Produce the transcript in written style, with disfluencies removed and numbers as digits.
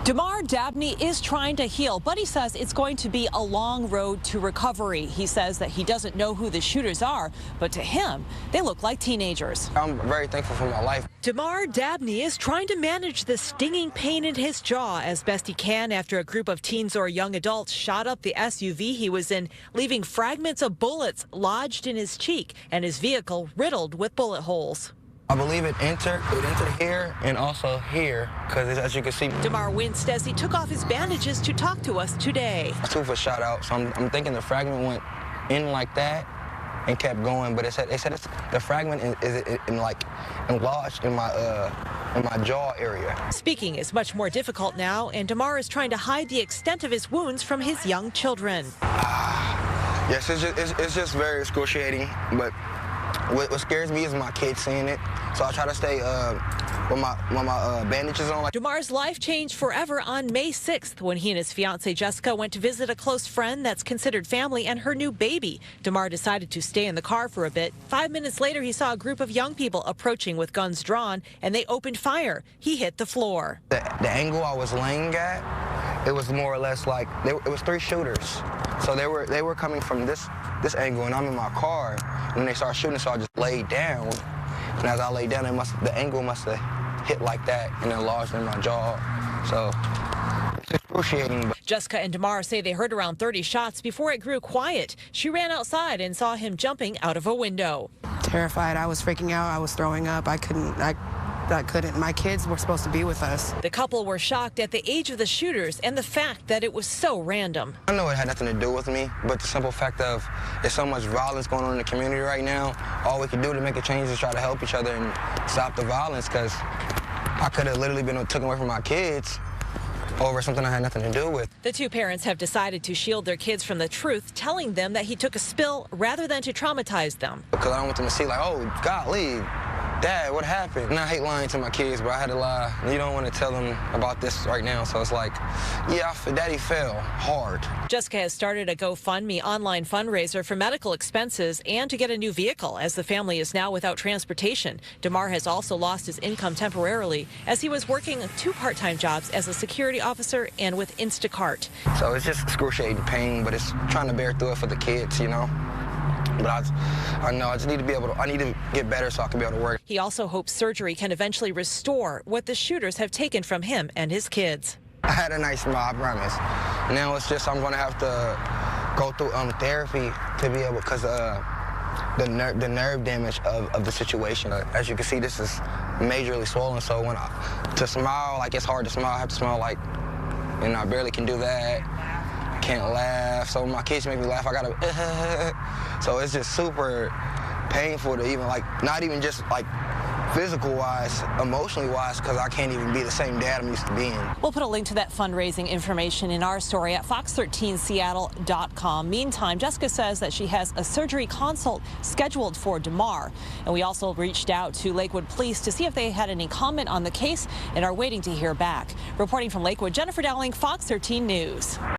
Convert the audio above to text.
Damar Dabney is trying to heal, but he says it's going to be a long road to recovery. He says that he doesn't know who the shooters are, but to him, they look like teenagers. I'm very thankful for my life. Damar Dabney is trying to manage the stinging pain in his jaw as best he can after a group of teens or young adults shot up the SUV he was in, leaving fragments of bullets lodged in his cheek and his vehicle riddled with bullet holes. I believe it entered here and also here, because as you can see. Damar winced as he took off his bandages to talk to us today. My tooth was shot out, so I'm thinking the fragment went in like that and kept going, but they said the fragment is enlarged in my jaw area. Speaking is much more difficult now, and Damar is trying to hide the extent of his wounds from his young children. Yes, it's just very excruciating, but what scares me is my kids seeing it, so I try to stay with my bandages on. Damar's life changed forever on May 6th when he and his fiancée Jessica went to visit a close friend that's considered family and her new baby. Damar decided to stay in the car for a bit. 5 minutes later, he saw a group of young people approaching with guns drawn, and they opened fire. He hit the floor. The angle I was laying at, it was more or less like it was 3 shooters. So they were coming from this angle, and I'm in my car. And when they started shooting, so I just laid down. And as I laid down, the angle must have hit like that and then lodged in my jaw. So it's excruciating. Jessica and Damar say they heard around 30 shots before it grew quiet. She ran outside and saw him jumping out of a window. Terrified. I was freaking out. I was throwing up. I couldn't. My kids were supposed to be with us. The couple were shocked at the age of the shooters and the fact that it was so random. I know it had nothing to do with me, but the simple fact of there's so much violence going on in the community right now, all we can do to make a change is try to help each other and stop the violence, because I could have literally been taken away from my kids over something I had nothing to do with. The 2 parents have decided to shield their kids from the truth, telling them that he took a spill rather than to traumatize them. Because I don't want them to see like, oh, golly, Dad, what happened? And I hate lying to my kids, but I had to lie. You don't want to tell them about this right now, so it's like, yeah, Daddy fell hard. Jessica has started a GoFundMe online fundraiser for medical expenses and to get a new vehicle, as the family is now without transportation. Damar has also lost his income temporarily, as he was working 2 part-time jobs as a security officer and with Instacart. So it's just excruciating pain, but it's trying to bear through it for the kids, you know? But I know I just need to I need to get better so I can be able to work. He also hopes surgery can eventually restore what the shooters have taken from him and his kids. I had a nice smile, I promise. Now it's just I'm going to have to go through therapy to be able, because the nerve damage of the situation. As you can see, this is majorly swollen, so to smile, like it's hard to smile. I have to smile like, and I barely can do that. Can't laugh, so my kids make me laugh. I gotta, so it's just super painful to even not even just physical wise, emotionally wise, because I can't even be the same dad I'm used to being. We'll put a link to that fundraising information in our story at fox13seattle.com. Meantime, Jessica says that she has a surgery consult scheduled for Damar, and we also reached out to Lakewood Police to see if they had any comment on the case and are waiting to hear back. Reporting from Lakewood, Jennifer Dowling, Fox 13 News.